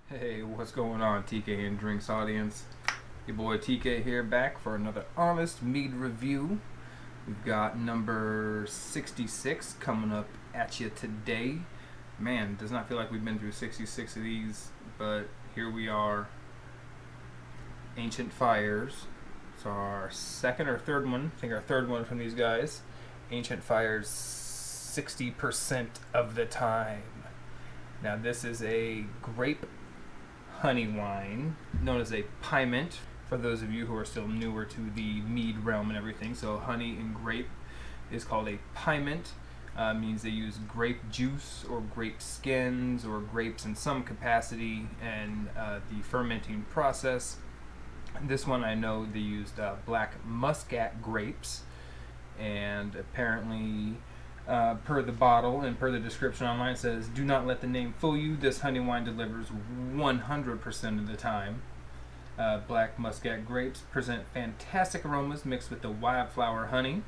Hey, what's going on, TK and Drinks audience? Your boy TK here, back for another honest mead review. We've got number 66 coming up at you today. Man, it does not feel like we've been through 66 of these, but here we are. Ancient Fires. It's our second or third one. I think our third one from these guys. Ancient Fires 60% of the time. Now this is a grape honey wine known as a pyment, for those of you who are still newer to the mead realm and everything. So honey and grape is called a pyment. Means they use grape juice or grape skins or grapes in some capacity and the fermenting process. This one I know they used black muscat grapes, and apparently per the bottle and per the description online, it says, "Do not let the name fool you. This honey wine delivers 100% of the time." Black muscat grapes present fantastic aromas mixed with the wildflower honey.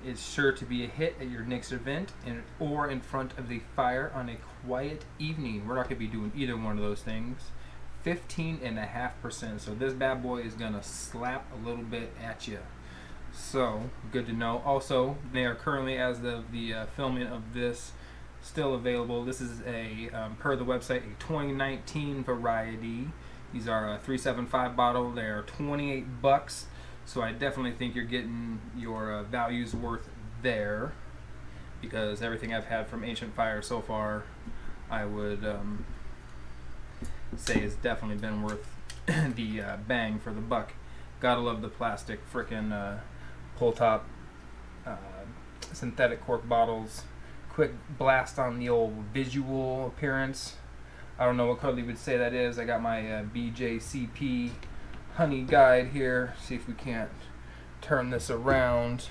It's sure to be a hit at your next event or in front of the fire on a quiet evening. We're not going to be doing either one of those things. 15.5%. So this bad boy is going to slap a little bit at you. So, good to know. Also, they are currently, as of the filming of this, still available. This is a, per the website, a 2019 variety. These are a 375 bottle. They are 28 bucks. So I definitely think you're getting your values worth there, because everything I've had from Ancient Fire so far, I would say has definitely been worth the bang for the buck. Gotta love the plastic frickin' pull top synthetic cork bottles. Quick blast on the old visual appearance. I don't know what color you would say that is. I got my BJCP honey guide here. See if we can't turn this around.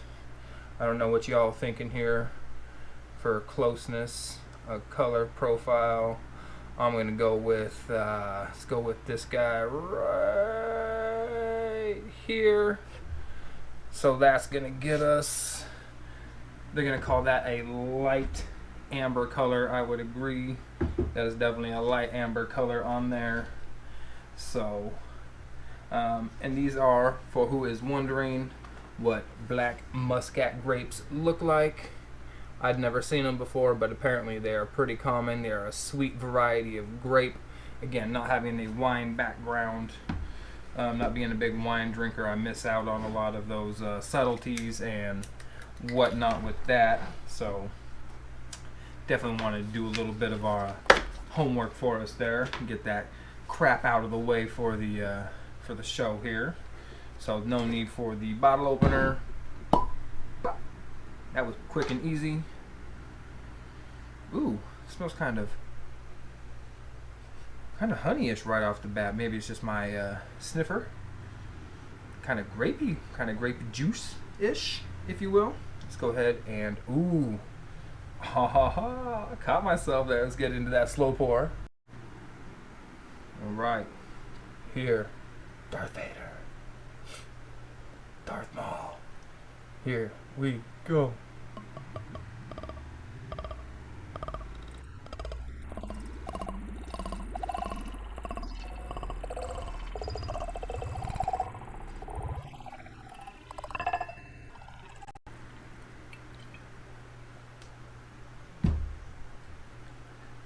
I don't know what y'all thinking here for closeness, color profile. I'm gonna go with let's go with this guy right here. So that's gonna get us, they're gonna call that a light amber color. I would agree. That is definitely a light amber color on there. So, and these are, for who is wondering what black muscat grapes look like. I'd never seen them before, but apparently they are pretty common. They are a sweet variety of grape. Again, not having a wine background, not being a big wine drinker, I miss out on a lot of those subtleties and whatnot with that. So definitely want to do a little bit of our homework for us there, get that crap out of the way for the show here. So no need for the bottle opener. That was quick and easy. Ooh, smells kind of honeyish right off the bat. Maybe it's just my sniffer. Kind of grapey juice-ish, if you will. Let's go ahead and, ooh, ha ha ha, I caught myself there. Let's get into that slow pour. All right, here, Darth Vader, Darth Maul. Here we go.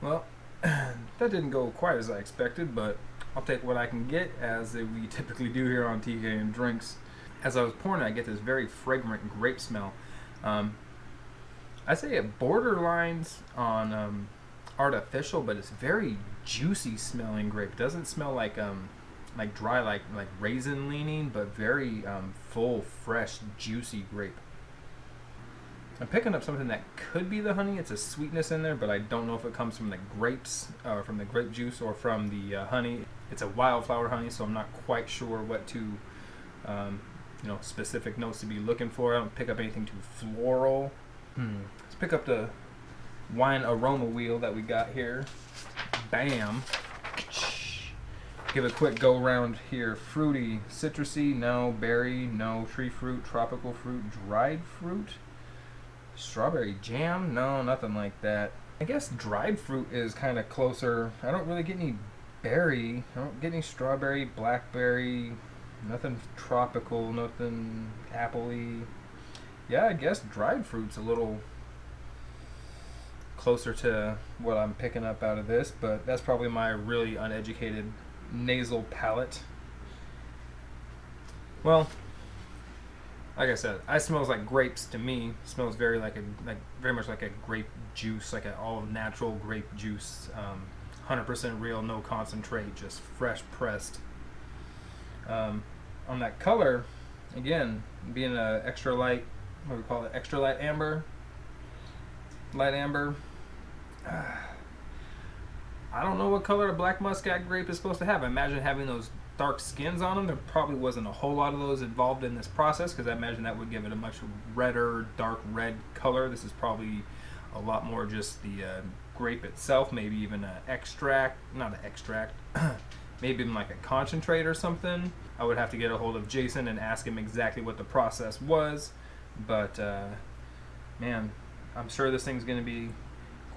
Well, that didn't go quite as I expected, but I'll take what I can get, as we typically do here on TK and Drinks. As I was pouring it, I get this very fragrant grape smell. I say it borderlines on artificial, but it's very juicy smelling grape. It doesn't smell like dry, like raisin leaning, but very full, fresh, juicy grape. I'm picking up something that could be the honey. It's a sweetness in there, but I don't know if it comes from the grapes, or from the grape juice, or from the honey. It's a wildflower honey, so I'm not quite sure what to, specific notes to be looking for. I don't pick up anything too floral. Let's pick up the wine aroma wheel that we got here. Bam. Give a quick go around here. Fruity, citrusy, no. Berry, no. Tree fruit, tropical fruit, dried fruit. Strawberry jam? No, nothing like that. I guess dried fruit is kind of closer. I don't really get any berry. I don't get any strawberry, blackberry, nothing tropical, nothing appley. Yeah, I guess dried fruit's a little closer to what I'm picking up out of this, but that's probably my really uneducated nasal palate. Well, like I said, it smells like grapes to me. It smells very very much like a grape juice, like an all natural grape juice, 100% real, no concentrate, just fresh pressed. On that color, again, being a extra light, what do we call it, extra light amber. I don't know what color a black muscat grape is supposed to have. I imagine having those dark skins on them. There probably wasn't a whole lot of those involved in this process because I imagine that would give it a much redder, dark red color. This is probably a lot more just the grape itself, maybe even an extract, not an extract, maybe even like a concentrate or something. I would have to get a hold of Jason and ask him exactly what the process was. But man, I'm sure this thing's going to be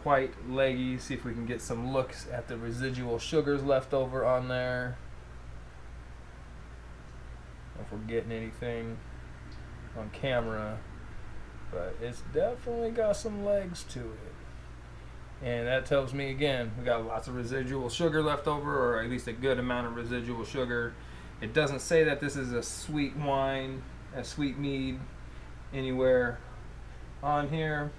quite leggy. See if we can get some looks at the residual sugars left over on there. If we're getting anything on camera, but it's definitely got some legs to it. And that tells me again, we got lots of residual sugar left over, or at least a good amount of residual sugar. It doesn't say that this is a sweet wine, a sweet mead anywhere on here,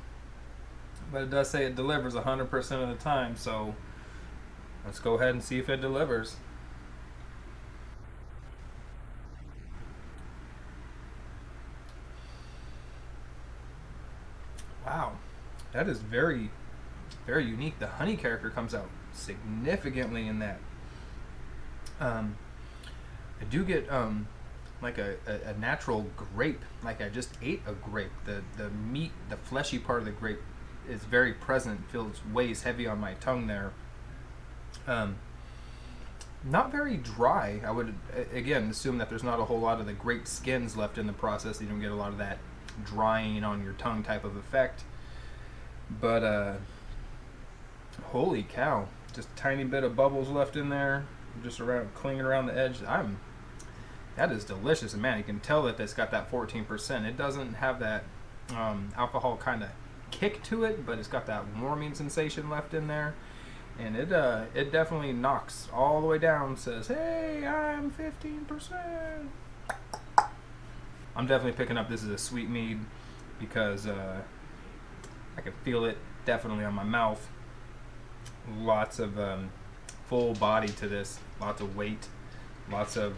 but it does say it delivers 100% of the time. So let's go ahead and see if it delivers. Wow, that is very, very unique. The honey character comes out significantly in that. I do get like a natural grape, like I just ate a grape. The meat, the fleshy part of the grape is very present, feels weighs heavy on my tongue there. Not very dry. I would again assume that there's not a whole lot of the grape skins left in the process. You don't get a lot of that drying on your tongue type of effect. But holy cow, just a tiny bit of bubbles left in there, just around clinging around the edge. That is delicious, and man, you can tell that it's got that 14%. It doesn't have that alcohol kind of kick to it, but it's got that warming sensation left in there, and it definitely knocks all the way down. Says, "Hey, I'm 15%." I'm definitely picking up this is a sweet mead because I can feel it definitely on my mouth. Lots of full body to this, lots of weight, lots of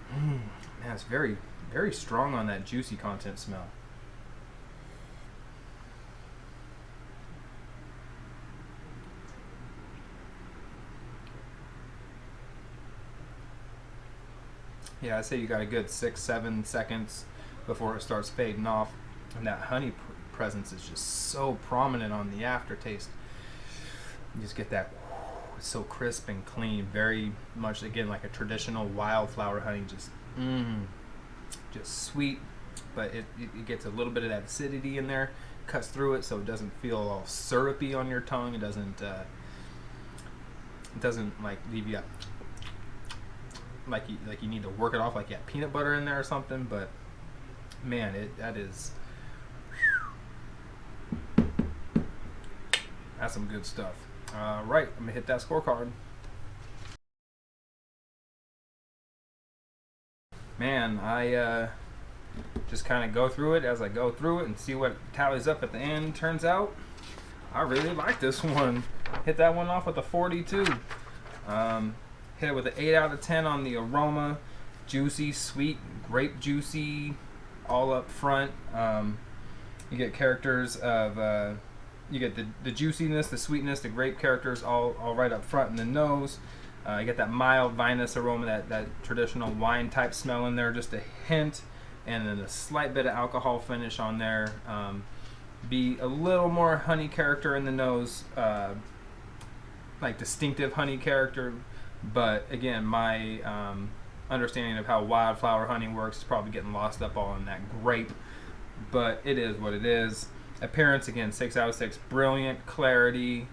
man, it's very, very strong on that juicy content smell. Yeah, I'd say you got a good 6-7 seconds before it starts fading off, and that honey presence is just so prominent on the aftertaste. You just get that, it's so crisp and clean, very much again like a traditional wildflower honey, just sweet, but it gets a little bit of that acidity in there, cuts through it, so it doesn't feel all syrupy on your tongue. It doesn't like leave you like you need to work it off like you have peanut butter in there or something. But man, that's some good stuff. Right, I'm gonna hit that scorecard. Man, I just kind of go through it as I go through it and see what tallies up at the end. Turns out I really like this one. Hit that one off with a 42. Hit it with an 8 out of 10 on the aroma. Juicy, sweet, grape juicy, all up front. You get characters of, you get the juiciness, the sweetness, the grape characters all right up front in the nose. You get that mild vinous aroma, that traditional wine type smell in there, just a hint, and then a slight bit of alcohol finish on there. Be a little more honey character in the nose, like distinctive honey character. But again, my understanding of how wildflower honey works is probably getting lost up all in that grape. But it is what it is. Appearance, again, 6 out of 6. Brilliant clarity,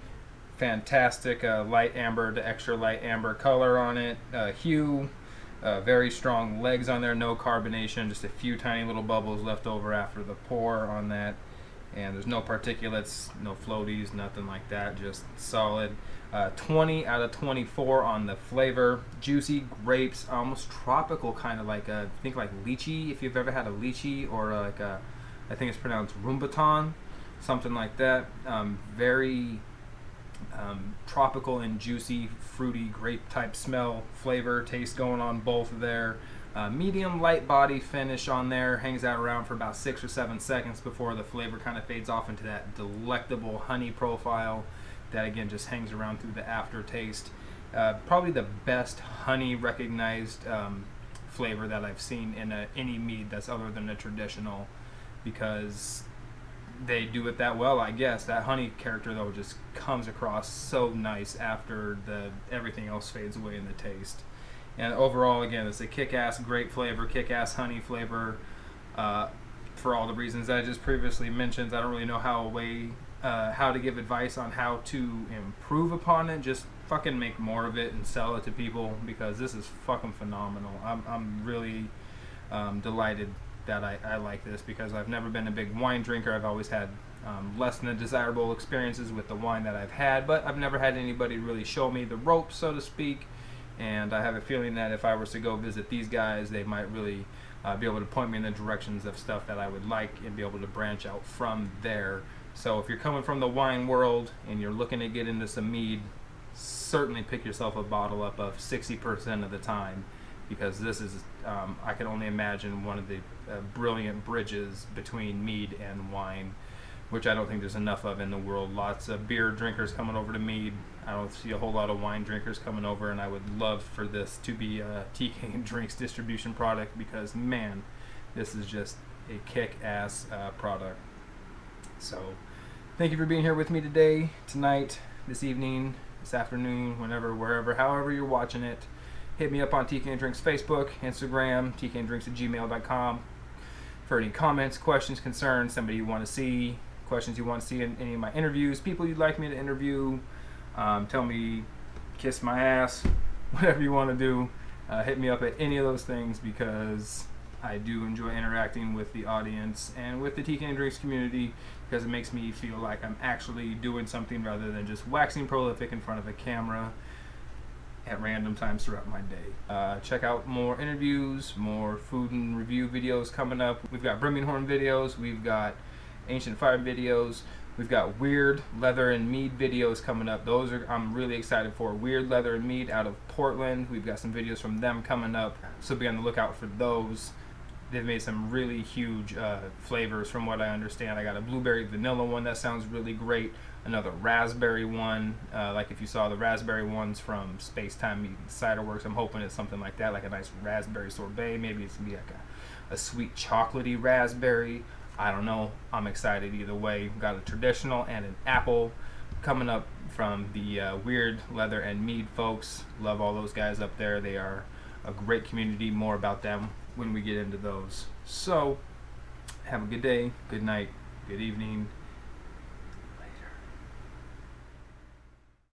fantastic light amber to extra light amber color on it, hue. Very strong legs on there, no carbonation, just a few tiny little bubbles left over after the pour on that. And there's no particulates, no floaties, nothing like that, just solid. 20 out of 24 on the flavor. Juicy grapes, almost tropical, kind of like think like lychee, if you've ever had a lychee, or like a, I think it's pronounced rumbutan, something like that. Very tropical and juicy, fruity, grape type smell, flavor, taste going on both there. Medium light body finish on there, hangs out around for about 6 or 7 seconds before the flavor kind of fades off into that delectable honey profile that again just hangs around through the aftertaste. Probably the best honey recognized flavor that I've seen in any mead that's other than a traditional, because they do it that well, I guess. That honey character though just comes across so nice after everything else fades away in the taste. And overall, again, it's a kick-ass grape flavor, kick-ass honey flavor, for all the reasons that I just previously mentioned. I don't really know how to give advice on how to improve upon it. Just fucking make more of it and sell it to people, because this is fucking phenomenal. I'm really delighted that I like this, because I've never been a big wine drinker. I've always had less than desirable experiences with the wine that I've had, but I've never had anybody really show me the ropes, so to speak. And I have a feeling that if I was to go visit these guys, they might really be able to point me in the directions of stuff that I would like and be able to branch out from there. So if you're coming from the wine world and you're looking to get into some mead, certainly pick yourself a bottle up of 60% of the time, because this is, I can only imagine, one of the brilliant bridges between mead and wine, which I don't think there's enough of in the world. Lots of beer drinkers coming over to mead. I don't see a whole lot of wine drinkers coming over, and I would love for this to be a tkanddrinks distribution product, because man, this is just a kick-ass product. So thank you for being here with me today, tonight, this evening, this afternoon, whenever, wherever, however you're watching it. Hit me up on tkanddrinks Facebook, Instagram, tkanddrinks@gmail.com for any comments, questions, concerns, somebody you want to see, questions you want to see in any of my interviews, people you'd like me to interview. Tell me, kiss my ass, whatever you want to do. Hit me up at any of those things, because I do enjoy interacting with the audience and with the tkanddrinks community, because it makes me feel like I'm actually doing something rather than just waxing prolific in front of a camera at random times throughout my day. Check out more interviews, more food and review videos coming up. We've got Brimminghorn videos, we've got Ancient Fire videos, we've got Weird Leather and Mead videos coming up. Those are, I'm really excited for. Weird Leather and Mead out of Portland. We've got some videos from them coming up, so be on the lookout for those. They've made some really huge flavors from what I understand. I got a blueberry vanilla one that sounds really great. Another raspberry one, like if you saw the raspberry ones from Space Time Mead and Cider Works, I'm hoping it's something like that, like a nice raspberry sorbet. Maybe it's gonna be like a sweet chocolatey raspberry. I don't know. I'm excited either way. We've got a traditional and an apple coming up from the Weird Leather and Mead folks. Love all those guys up there. They are a great community. More about them when we get into those. So have a good day, good night, good evening,